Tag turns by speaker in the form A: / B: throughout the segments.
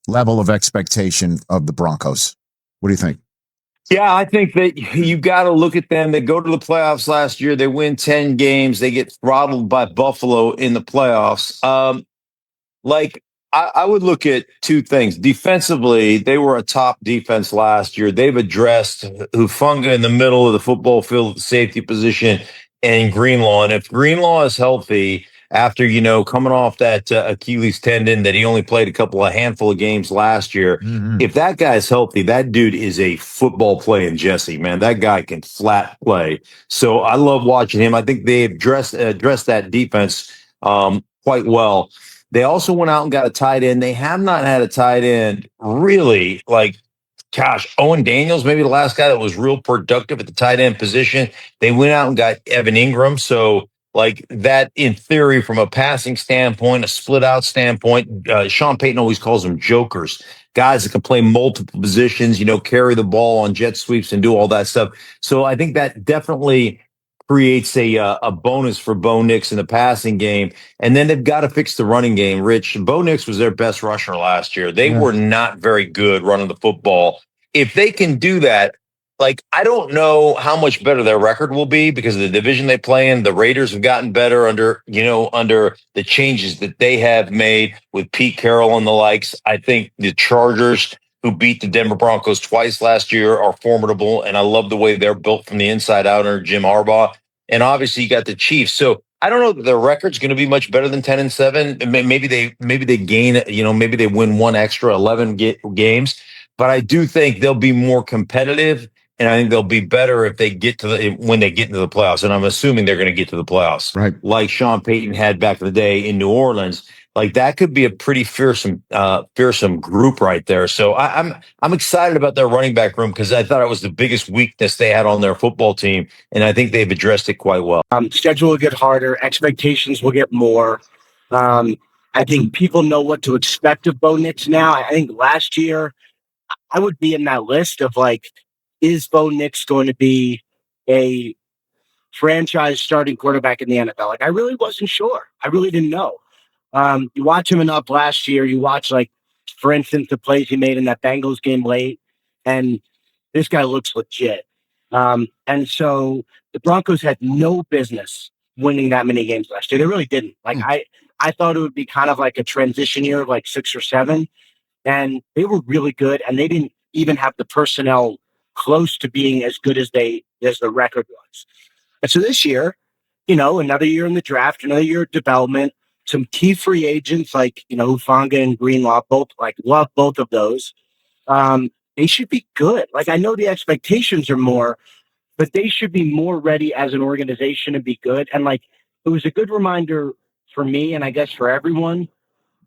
A: level of expectation of the Broncos. What do you think?
B: Yeah, I think that you got to look at them. They go to the playoffs last year. They win 10 games. They get throttled by Buffalo in the playoffs. I would look at two things. Defensively, they were a top defense last year. They've addressed Hufanga in the middle of the football field at the safety position and Greenlaw. And if Greenlaw is healthy after, coming off that Achilles tendon that he only played a handful of games last year, if that guy's healthy, that dude is a football playing Jesse, man. That guy can flat play. So I love watching him. I think they've addressed that defense quite well. They also went out and got a tight end. They have not had a tight end really Owen Daniels, maybe the last guy that was real productive at the tight end position. They went out and got Evan Ingram. So that in theory, from a passing standpoint, a split out standpoint, Sean Payton always calls them jokers, guys that can play multiple positions, carry the ball on jet sweeps and do all that stuff. So I think that definitely creates a bonus for Bo Nix in the passing game. And then they've got to fix the running game, Rich. Bo Nix was their best rusher last year. They were not very good running the football. If they can do that, I don't know how much better their record will be because of the division they play in. The Raiders have gotten better under the changes that they have made with Pete Carroll and the likes. I think the Chargers, who beat the Denver Broncos twice last year, are formidable, and I love the way they're built from the inside out under Jim Harbaugh. And obviously, you got the Chiefs. So I don't know that their record's going to be much better than 10-7. Maybe they gain, maybe they win one extra 11 games. But I do think they'll be more competitive, and I think they'll be better if they when they get into the playoffs. And I'm assuming they're going to get to the playoffs,
A: right? Like
B: Sean Payton had back in the day in New Orleans. That could be a pretty fearsome group right there. So I'm excited about their running back room because I thought it was the biggest weakness they had on their football team, and I think they've addressed it quite well.
C: Schedule will get harder, expectations will get more. I think people know what to expect of Bo Nix now. I think last year I would be in that list of is Bo Nix going to be a franchise starting quarterback in the NFL? I really wasn't sure. I really didn't know. You watch him enough last year. You watch, for instance, the plays he made in that Bengals game late, and this guy looks legit. And so the Broncos had no business winning that many games last year. They really didn't. I thought it would be kind of like a transition year of 6 or 7, and they were really good, and they didn't even have the personnel close to being as good as the record was. And so this year, another year in the draft, another year of development. Some key free agents Hufanga and Greenlaw, both love both of those. They should be good. I know the expectations are more, but they should be more ready as an organization to be good. And it was a good reminder for me, and I guess for everyone,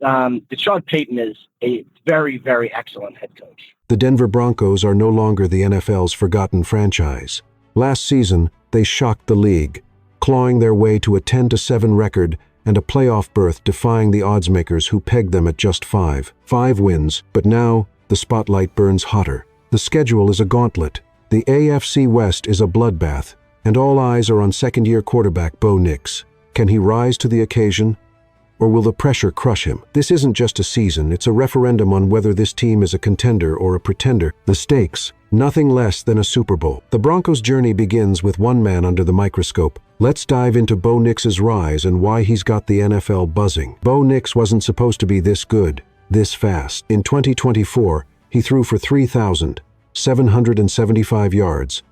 C: that Sean Payton is a very, very excellent head coach.
D: The Denver Broncos are no longer the NFL's forgotten franchise. Last season, they shocked the league, clawing their way to a 10-7 record and a playoff berth defying the oddsmakers who pegged them at just 5 wins. But now, the spotlight burns hotter. The schedule is a gauntlet. The AFC West is a bloodbath, and all eyes are on second-year quarterback Bo Nix. Can he rise to the occasion, or will the pressure crush him? This isn't just a season, it's a referendum on whether this team is a contender or a pretender. The stakes, nothing less than a Super Bowl. The Broncos' journey begins with one man under the microscope. Let's dive into Bo Nix's rise and why he's got the NFL buzzing. Bo Nix wasn't supposed to be this good, this fast. In 2024, he threw for 3,775 yards,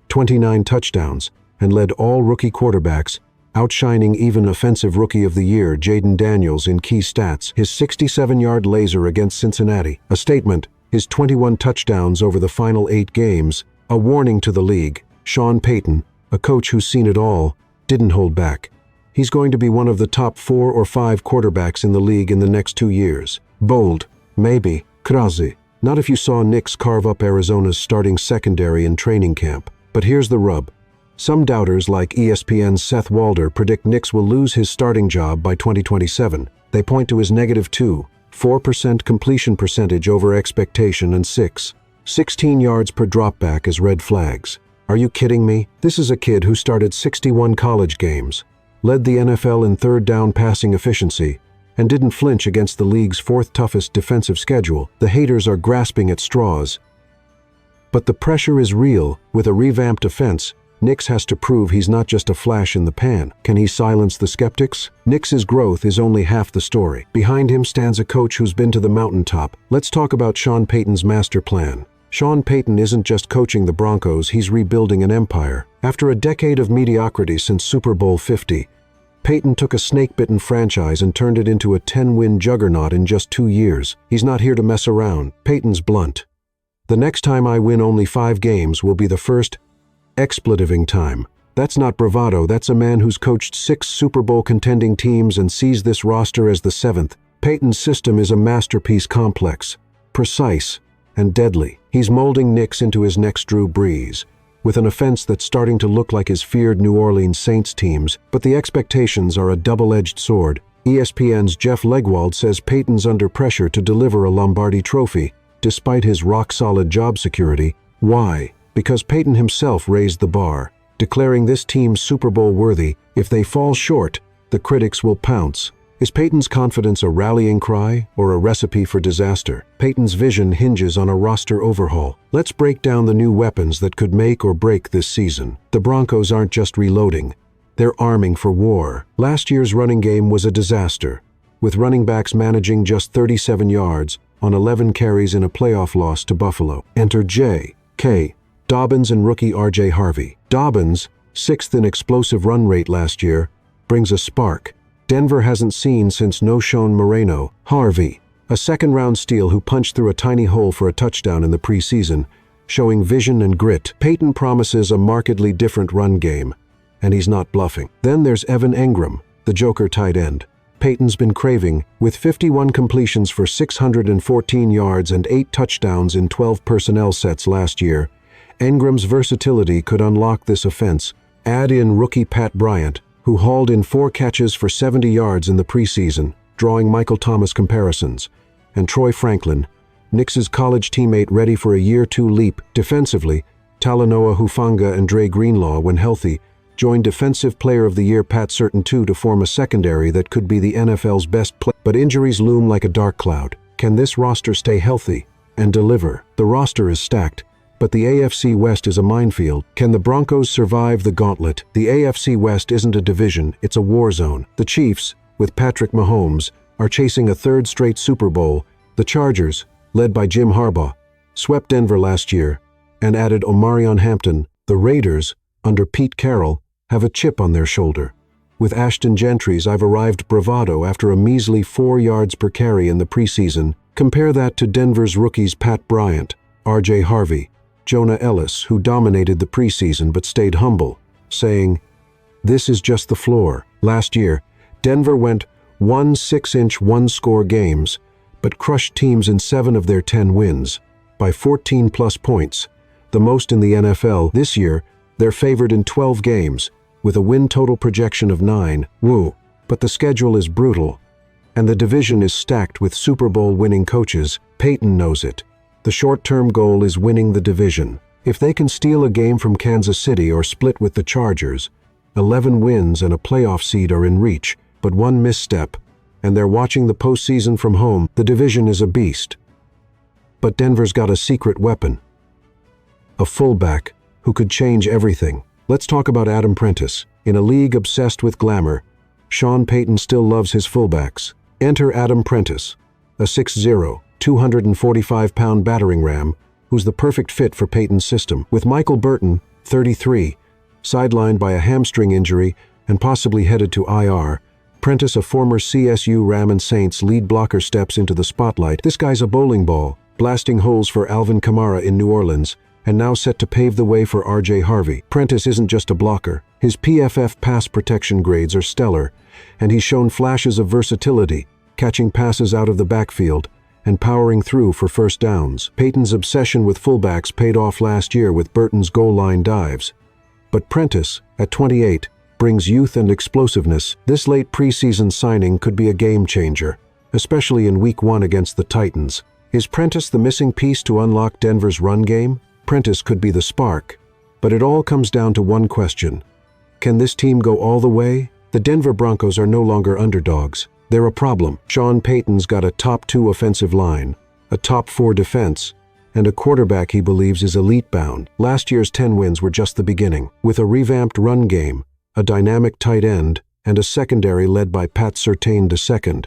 D: 29 touchdowns, and led all rookie quarterbacks, outshining even offensive rookie of the year Jaden Daniels in key stats. His 67-yard laser against Cincinnati, a statement. His 21 touchdowns over the final 8 games, a warning to the league. Sean Payton, a coach who's seen it all, didn't hold back. He's going to be one of the top 4 or 5 quarterbacks in the league in the next 2 years. Bold, maybe, crazy. Not if you saw Nix carve up Arizona's starting secondary in training camp. But here's the rub. Some doubters like ESPN's Seth Walder predict Nix will lose his starting job by 2027. They point to his -2, 4% completion percentage over expectation and 16 yards per dropback as red flags. Are you kidding me? This is a kid who started 61 college games, led the NFL in third down passing efficiency, and didn't flinch against the league's fourth toughest defensive schedule. The haters are grasping at straws. But the pressure is real. With a revamped offense, Nix has to prove he's not just a flash in the pan. Can he silence the skeptics? Nix's growth is only half the story. Behind him stands a coach who's been to the mountaintop. Let's talk about Sean Payton's master plan. Sean Payton isn't just coaching the Broncos, he's rebuilding an empire. After a decade of mediocrity since Super Bowl 50, Payton took a snake-bitten franchise and turned it into a 10-win juggernaut in just 2 years. He's not here to mess around. Payton's blunt. The next time I win only 5 games will be the first expletiving time. That's not bravado, that's a man who's coached 6 Super Bowl contending teams and sees this roster as the 7th. Payton's system is a masterpiece, complex, precise, and deadly. He's molding Nix into his next Drew Brees, with an offense that's starting to look like his feared New Orleans Saints teams, but the expectations are a double-edged sword. ESPN's Jeff Legwold says Payton's under pressure to deliver a Lombardi trophy, despite his rock-solid job security. Why? Because Payton himself raised the bar, declaring this team Super Bowl worthy. If they fall short, the critics will pounce. Is Payton's confidence a rallying cry or a recipe for disaster? Payton's vision hinges on a roster overhaul. Let's break down the new weapons that could make or break this season. The Broncos aren't just reloading, they're arming for war. Last year's running game was a disaster, with running backs managing just 37 yards on 11 carries in a playoff loss to Buffalo. Enter J.K. Dobbins and rookie R.J. Harvey. Dobbins, 6th in explosive run rate last year, brings a spark Denver hasn't seen since no-shown Moreno. Harvey, a second-round steal who punched through a tiny hole for a touchdown in the preseason, showing vision and grit. Payton promises a markedly different run game, and he's not bluffing. Then there's Evan Engram, the Joker tight end. Payton's been craving, with 51 completions for 614 yards and 8 touchdowns in 12 personnel sets last year. Engram's versatility could unlock this offense. Add in rookie Pat Bryant, who hauled in 4 catches for 70 yards in the preseason, drawing Michael Thomas comparisons, and Troy Franklin, Nix's college teammate, ready for a year 2 leap. Defensively, Talanoa Hufanga and Dre Greenlaw, when healthy, joined Defensive Player of the Year Pat Surtain II to form a secondary that could be the NFL's best play. But injuries loom like a dark cloud. Can this roster stay healthy and deliver? The roster is stacked, but the AFC West is a minefield. Can the Broncos survive the gauntlet? The AFC West isn't a division, it's a war zone. The Chiefs, with Patrick Mahomes, are chasing a 3rd straight Super Bowl. The Chargers, led by Jim Harbaugh, swept Denver last year and added Omarion Hampton. The Raiders, under Pete Carroll, have a chip on their shoulder. With Ashton Gentry's I've arrived bravado after a measly 4 yards per carry in the preseason. Compare that to Denver's rookies Pat Bryant, R.J. Harvey, Jonah Ellis, who dominated the preseason but stayed humble, saying, "This is just the floor." Last year, Denver went 1 6-inch one-score games, but crushed teams in 7 of their 10 wins, by 14-plus points, the most in the NFL. This year, they're favored in 12 games, with a win total projection of 9. Woo! But the schedule is brutal, and the division is stacked with Super Bowl-winning coaches. Payton knows it. The short-term goal is winning the division. If they can steal a game from Kansas City or split with the Chargers, 11 wins and a playoff seed are in reach, but one misstep, and they're watching the postseason from home. The division is a beast. But Denver's got a secret weapon. A fullback who could change everything. Let's talk about Adam Prentice. In a league obsessed with glamour, Sean Payton still loves his fullbacks. Enter Adam Prentice, a 6'0", 245-pound battering ram who's the perfect fit for Payton's system. With Michael Burton, 33, sidelined by a hamstring injury and possibly headed to IR, Prentice, a former CSU Ram and Saints lead blocker, steps into the spotlight. This guy's a bowling ball, blasting holes for Alvin Kamara in New Orleans, and now set to pave the way for R.J. Harvey. Prentice isn't just a blocker. His PFF pass protection grades are stellar, and he's shown flashes of versatility, catching passes out of the backfield and powering through for first downs. Payton's obsession with fullbacks paid off last year with Burton's goal line dives. But Prentice, at 28, brings youth and explosiveness. This late preseason signing could be a game changer, especially in Week 1 against the Titans. Is Prentice the missing piece to unlock Denver's run game? Prentice could be the spark, but it all comes down to one question. Can this team go all the way? The Denver Broncos are no longer underdogs. They're a problem. Sean Payton's got a top 2 offensive line, a top 4 defense, and a quarterback he believes is elite-bound. Last year's 10 wins were just the beginning. With a revamped run game, a dynamic tight end, and a secondary led by Pat Surtain II,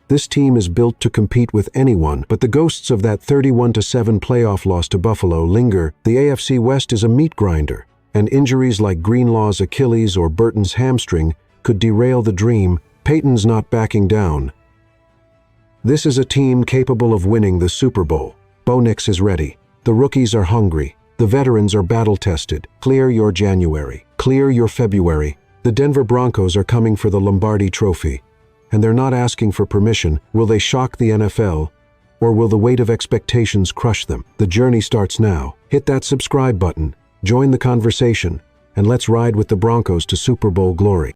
D: this team is built to compete with anyone, but the ghosts of that 31-7 playoff loss to Buffalo linger. The AFC West is a meat grinder, and injuries like Greenlaw's Achilles or Burton's hamstring could derail the dream. Payton's not backing down. This is a team capable of winning the Super Bowl. Bo Nix is ready. The rookies are hungry. The veterans are battle-tested. Clear your January. Clear your February. The Denver Broncos are coming for the Lombardi Trophy, and they're not asking for permission. Will they shock the NFL, or will the weight of expectations crush them? The journey starts now. Hit that subscribe button, join the conversation, and let's ride with the Broncos to Super Bowl glory.